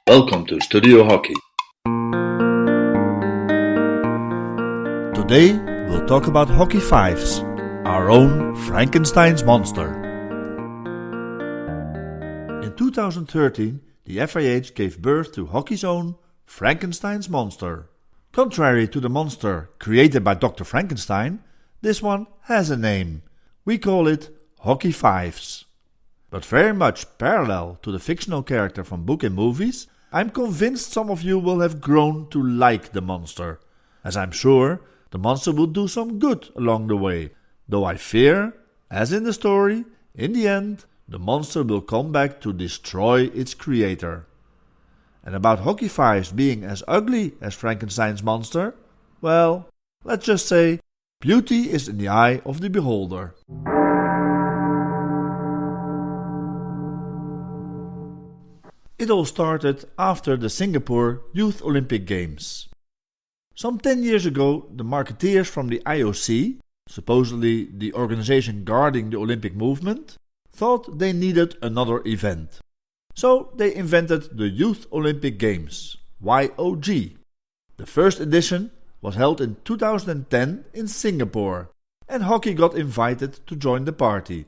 Welcome to Studio Hockey. Today we'll talk about Hockey5s, our own Frankenstein's monster. In 2013, the FIH gave birth to hockey's own Frankenstein's monster. Contrary to the monster created by Dr. Frankenstein, this one has a name. We call it Hockey5s. But very much parallel to the fictional character from book and movies, I'm convinced some of you will have grown to like the monster, as I'm sure the monster will do some good along the way, though I fear, as in the story, in the end, the monster will come back to destroy its creator. And about Hockey5s being as ugly as Frankenstein's monster, well, let's just say, beauty is in the eye of the beholder. It all started after the Singapore Youth Olympic Games. Some 10 years ago, the marketeers from the IOC, supposedly the organization guarding the Olympic movement, thought they needed another event. So they invented the Youth Olympic Games, YOG. The first edition was held in 2010 in Singapore, and hockey got invited to join the party.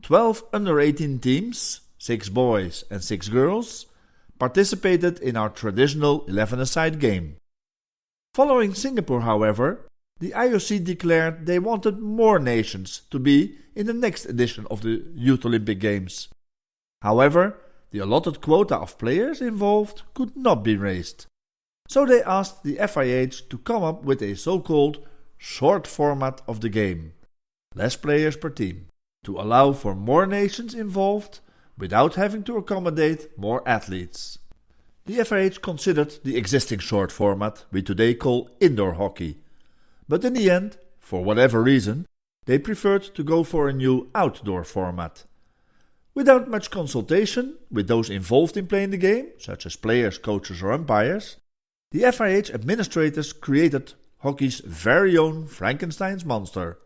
12 under-18 teams, 6 boys and 6 girls, participated in our traditional 11-a-side game. Following Singapore, however, the IOC declared they wanted more nations to be in the next edition of the Youth Olympic Games. However, the allotted quota of players involved could not be raised. So they asked the FIH to come up with a so-called short format of the game, less players per team, to allow for more nations involved without having to accommodate more athletes. The FIH considered the existing short format we today call indoor hockey, but in the end, for whatever reason, they preferred to go for a new outdoor format. Without much consultation with those involved in playing the game, such as players, coaches or umpires, the FIH administrators created hockey's very own Frankenstein's monster.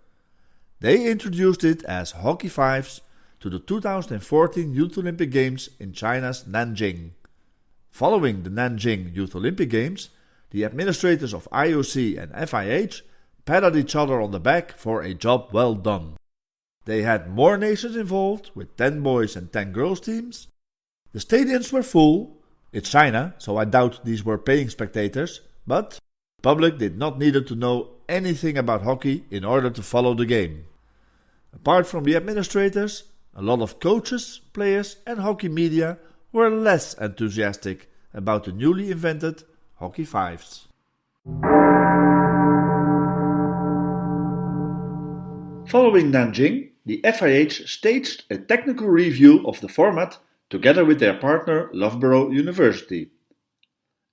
They introduced it as Hockey5s to the 2014 Youth Olympic Games in China's Nanjing. Following the Nanjing Youth Olympic Games, the administrators of IOC and FIH patted each other on the back for a job well done. They had more nations involved, with 10 boys and 10 girls teams. The stadiums were full. It's China, so I doubt these were paying spectators, but the public did not need to know anything about hockey in order to follow the game. Apart from the administrators, a lot of coaches, players and hockey media were less enthusiastic about the newly invented Hockey5s. Following Nanjing, the FIH staged a technical review of the format together with their partner Loughborough University.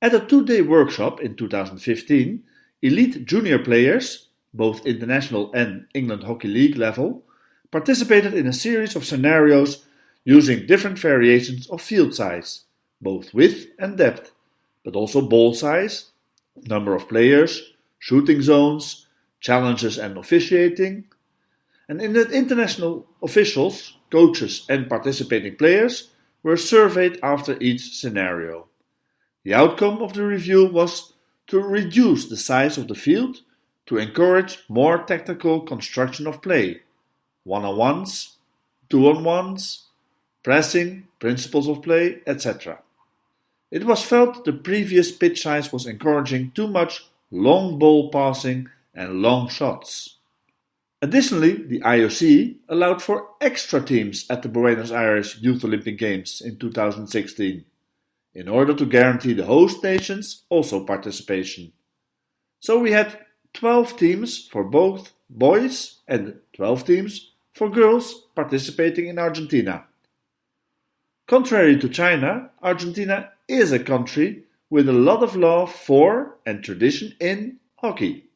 At a 2-day workshop in 2015, elite junior players, both international and England Hockey League level, participated in a series of scenarios using different variations of field size, both width and depth, but also ball size, number of players, shooting zones, challenges and officiating. And in the international officials, coaches and participating players were surveyed after each scenario. The outcome of the review was to reduce the size of the field to encourage more tactical construction of play, one-on-ones, two-on-ones, pressing, principles of play, etc. It was felt the previous pitch size was encouraging too much long ball passing and long shots. Additionally, the IOC allowed for extra teams at the Buenos Aires Youth Olympic Games in 2016, in order to guarantee the host nations also participation. So we had 12 teams for both boys and 12 teams for girls participating in Argentina. Contrary to China, Argentina is a country with a lot of love for and tradition in hockey.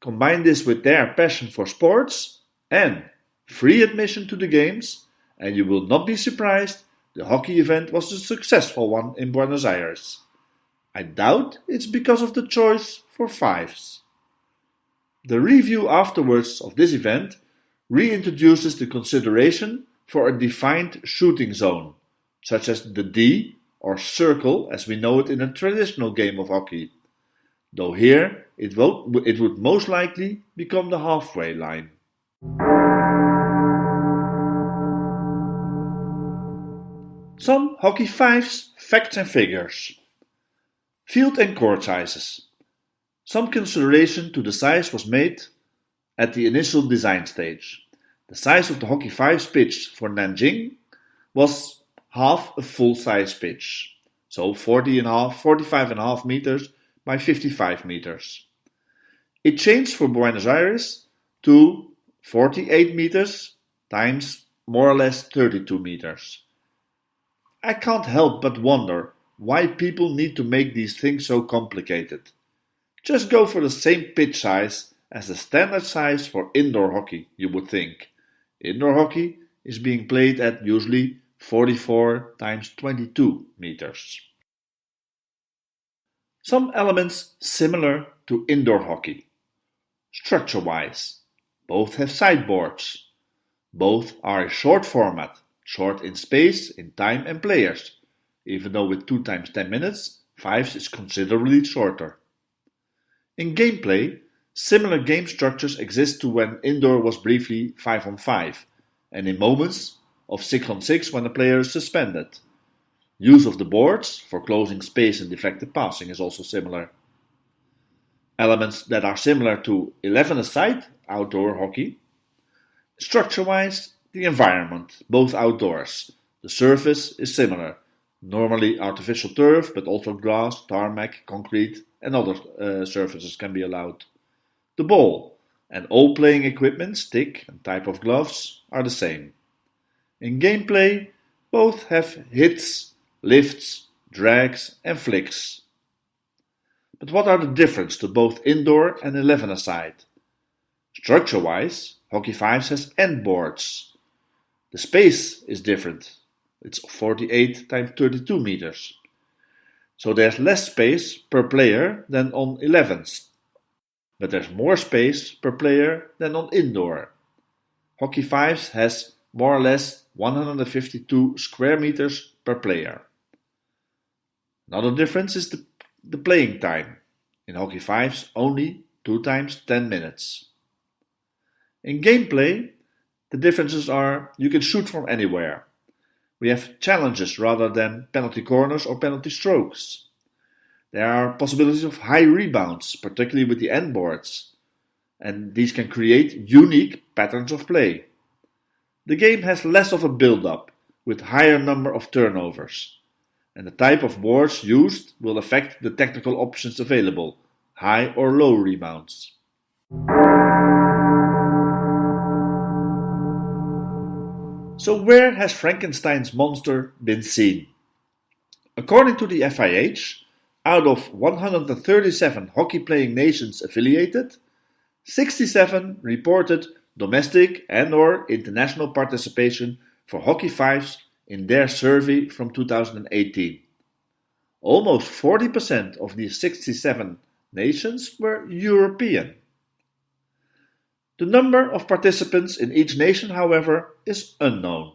Combine this with their passion for sports and free admission to the games, and you will not be surprised the hockey event was a successful one in Buenos Aires. I doubt it's because of the choice for 5s. The review afterwards of this event reintroduces the consideration for a defined shooting zone, such as the D or circle as we know it in a traditional game of hockey, though here it would most likely become the halfway line. Some Hockey5s facts and figures. Field and court sizes. Some consideration to the size was made at the initial design stage. The size of the Hockey5s pitch for Nanjing was half a full-size pitch, so 45.5 meters by 55 meters. It changed for Buenos Aires to 48 meters times more or less 32 meters. I can't help but wonder why people need to make these things so complicated. Just go for the same pitch size as the standard size for indoor hockey, you would think. Indoor hockey is being played at usually 44 times 22 meters. Some elements similar to indoor hockey. Structure-wise, both have sideboards. Both are a short format, short in space, in time and players, even though with 2 times 10 minutes, 5s is considerably shorter. In gameplay, similar game structures exist to when indoor was briefly 5-on-5, and in moments of 6-on-6 when a player is suspended. Use of the boards for closing space and deflected passing is also similar. Elements that are similar to 11-a-side outdoor hockey. Structure-wise, the environment, both outdoors. The surface is similar, normally artificial turf, but also grass, tarmac, concrete, and other surfaces can be allowed. The ball and all playing equipment, stick and type of gloves, are the same. In gameplay, both have hits, lifts, drags, and flicks. But what are the differences to both indoor and 11-a-side? Structure-wise, Hockey5s has end boards. The space is different. It's 48 times 32 meters. So there's less space per player than on 11s. But there's more space per player than on indoor. Hockey5s has more or less 152 square meters per player. Another difference is the playing time. In Hockey5s only 2 times 10 minutes. In gameplay, the differences are you can shoot from anywhere. We have challenges rather than penalty corners or penalty strokes. There are possibilities of high rebounds, particularly with the end boards, and these can create unique patterns of play. The game has less of a build-up, with higher number of turnovers, and the type of boards used will affect the technical options available, high or low rebounds. So where has Frankenstein's monster been seen? According to the FIH, out of 137 hockey-playing nations affiliated, 67 reported domestic and/or international participation for Hockey5s in their survey from 2018. Almost 40% of these 67 nations were European. The number of participants in each nation, however, is unknown.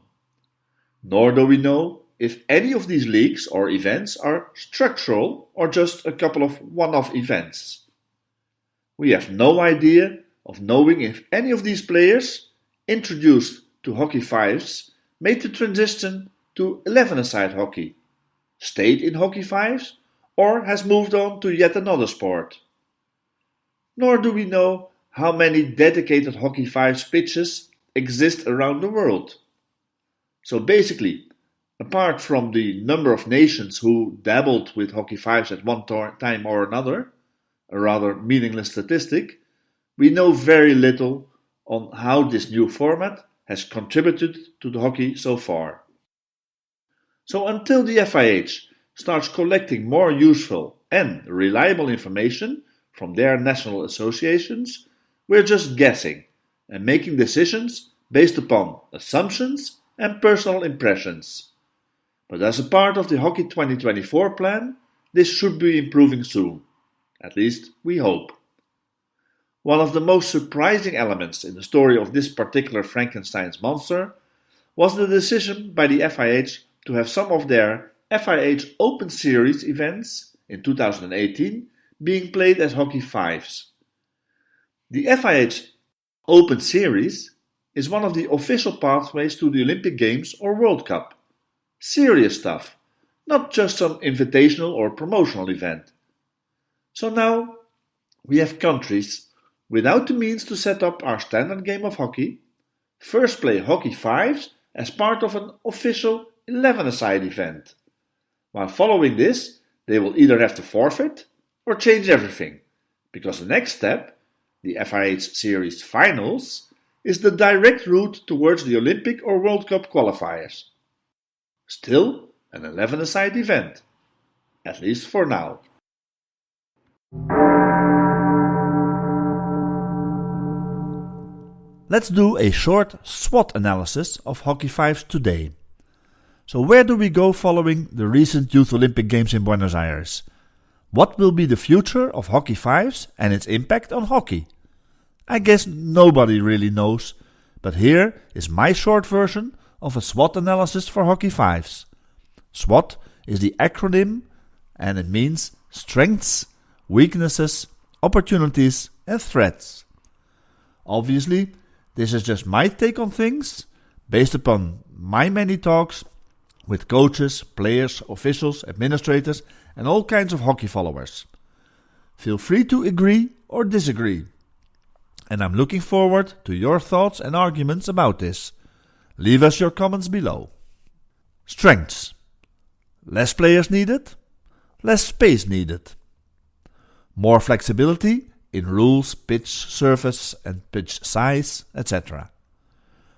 Nor do we know if any of these leagues or events are structural or just a couple of one-off events. We have no idea of knowing if any of these players, introduced to Hockey5s, made the transition to 11-a-side hockey, stayed in Hockey5s, or has moved on to yet another sport. Nor do we know how many dedicated Hockey5s pitches exist around the world. So basically, apart from the number of nations who dabbled with Hockey5s at one time or another, a rather meaningless statistic, we know very little on how this new format has contributed to the hockey so far. So until the FIH starts collecting more useful and reliable information from their national associations, we're just guessing and making decisions based upon assumptions and personal impressions. But as a part of the Hockey 2024 plan, this should be improving soon. At least we hope. One of the most surprising elements in the story of this particular Frankenstein's monster was the decision by the FIH to have some of their FIH Open Series events in 2018 being played as Hockey5s. The FIH Open Series is one of the official pathways to the Olympic Games or World Cup. Serious stuff, not just some invitational or promotional event. So now we have countries without the means to set up our standard game of hockey first play Hockey5s as part of an official 11-a-side event. While following this, they will either have to forfeit or change everything, because the next step, the FIH Series Finals, is the direct route towards the Olympic or World Cup qualifiers. Still an 11-a-side event, at least for now. Let's do a short SWOT analysis of Hockey5s today. So where do we go following the recent Youth Olympic Games in Buenos Aires? What will be the future of Hockey5s and its impact on hockey? I guess nobody really knows, but here is my short version of a SWOT analysis for Hockey5s. SWOT is the acronym and it means strengths, weaknesses, opportunities and threats. Obviously, this is just my take on things, based upon my many talks with coaches, players, officials, administrators and all kinds of hockey followers. Feel free to agree or disagree. And I'm looking forward to your thoughts and arguments about this. Leave us your comments below. Strengths. Less players needed, less space needed. More flexibility in rules, pitch surface and pitch size, etc.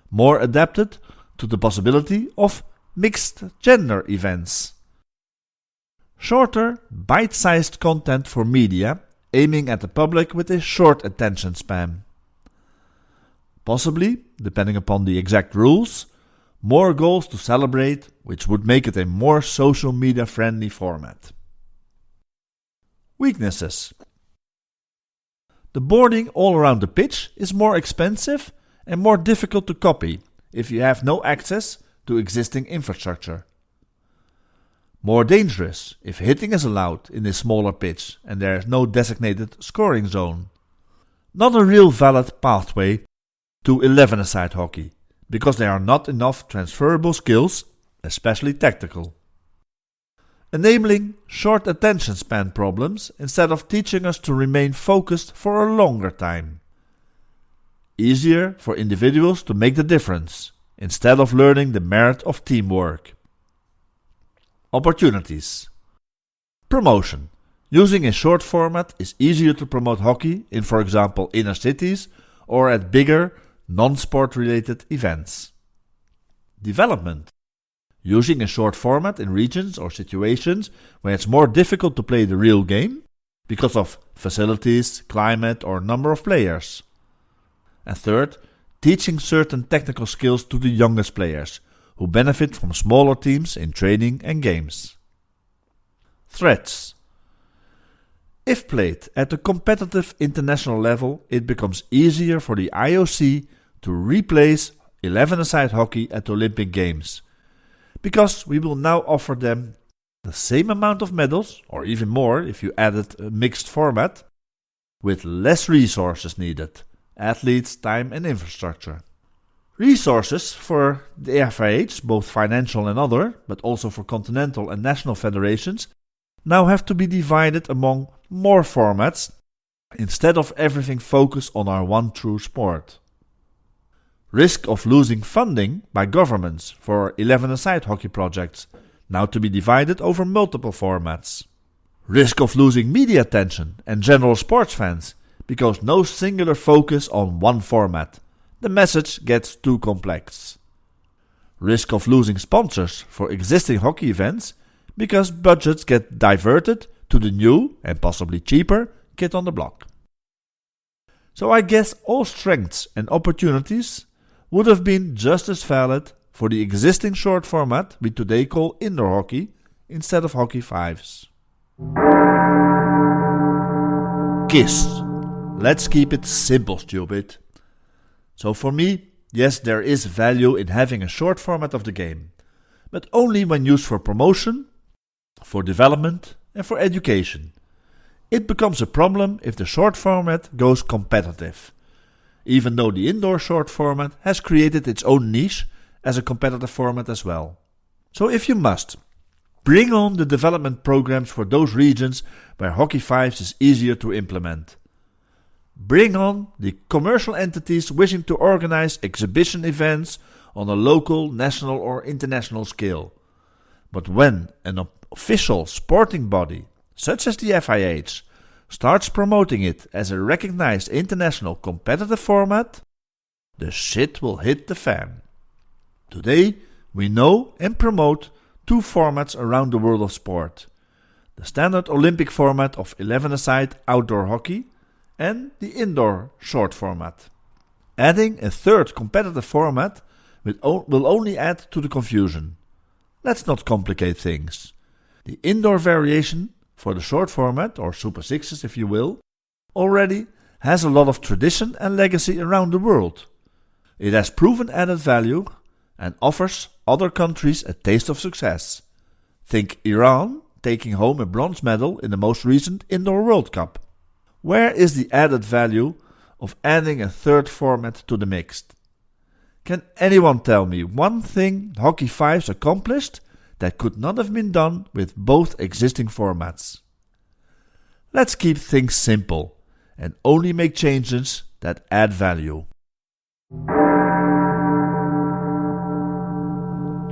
More adapted to the possibility of mixed gender events. Shorter, bite-sized content for media, aiming at the public with a short attention span. Possibly, depending upon the exact rules, more goals to celebrate, which would make it a more social media friendly format. Weaknesses. The boarding all around the pitch is more expensive and more difficult to copy if you have no access to existing infrastructure. More dangerous if hitting is allowed in a smaller pitch and there is no designated scoring zone. Not a real valid pathway to 11-a-side hockey, because there are not enough transferable skills, especially tactical. Enabling short attention span problems instead of teaching us to remain focused for a longer time. Easier for individuals to make the difference, instead of learning the merit of teamwork. Opportunities. Promotion. Using a short format is easier to promote hockey in, for example, inner cities or at bigger, non-sport related events. Development. Using a short format in regions or situations where it's more difficult to play the real game because of facilities, climate or number of players. And third, teaching certain technical skills to the youngest players who benefit from smaller teams in training and games. Threats. If played at a competitive international level, it becomes easier for the IOC to replace 11-a-side hockey at the Olympic Games, because we will now offer them the same amount of medals, or even more if you added a mixed format, with less resources needed, athletes, time and infrastructure. Resources for the FIH, both financial and other, but also for continental and national federations, now have to be divided among more formats, instead of everything focused on our one true sport. Risk of losing funding by governments for 11-a-side hockey projects, now to be divided over multiple formats. Risk of losing media attention and general sports fans, because no singular focus on one format. The message gets too complex. Risk of losing sponsors for existing hockey events, because budgets get diverted to the new and possibly cheaper kid on the block. So I guess all strengths and opportunities would have been just as valid for the existing short format we today call indoor hockey instead of Hockey5s. KISS. Let's keep it simple, stupid. So for me, yes, there is value in having a short format of the game, but only when used for promotion, for development and for education. It becomes a problem if the short format goes competitive, even though the indoor short format has created its own niche as a competitive format as well. So if you must, bring on the development programs for those regions where Hockey5s is easier to implement. Bring on the commercial entities wishing to organize exhibition events on a local, national or international scale. But when an official sporting body, such as the FIH, starts promoting it as a recognized international competitive format, the shit will hit the fan. Today, we know and promote two formats around the world of sport. The standard Olympic format of 11-a-side outdoor hockey and the indoor short format. Adding a third competitive format will only add to the confusion. Let's not complicate things. The indoor variation for the short format, or Super Sixes if you will, already has a lot of tradition and legacy around the world. It has proven added value and offers other countries a taste of success. Think Iran taking home a bronze medal in the most recent Indoor World Cup. Where is the added value of adding a third format to the mixed? Can anyone tell me one thing Hockey5s accomplished that could not have been done with both existing formats? Let's keep things simple and only make changes that add value.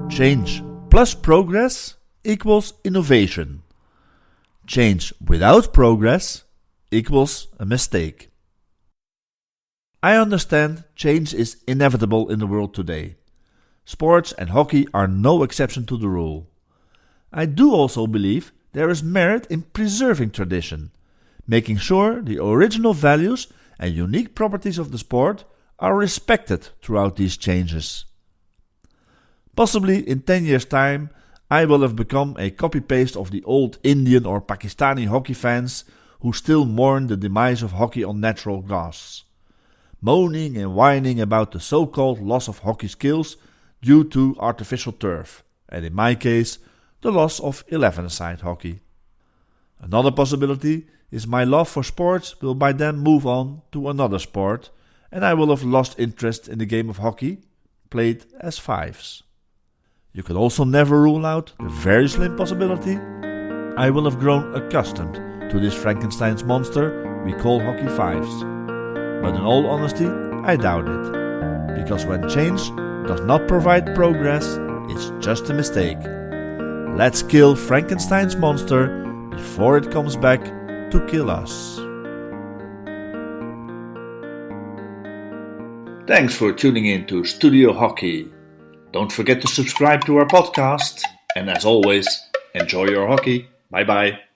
Change plus progress equals innovation. Change without progress equals a mistake. I understand change is inevitable in the world today. Sports and hockey are no exception to the rule. I do also believe there is merit in preserving tradition, making sure the original values and unique properties of the sport are respected throughout these changes. Possibly in 10 years' time, I will have become a copy-paste of the old Indian or Pakistani hockey fans who still mourn the demise of hockey on natural grass, moaning and whining about the so-called loss of hockey skills due to artificial turf, and in my case, the loss of 11-a-side hockey. Another possibility is my love for sports will by then move on to another sport, and I will have lost interest in the game of hockey, played as fives. You can also never rule out the very slim possibility I will have grown accustomed to this Frankenstein's monster we call Hockey5s. But in all honesty, I doubt it, because when change does not provide progress, it's just a mistake. Let's kill Frankenstein's monster before it comes back to kill us. Thanks for tuning in to Studio Hockey. Don't forget to subscribe to our podcast, and as always, enjoy your hockey. Bye bye.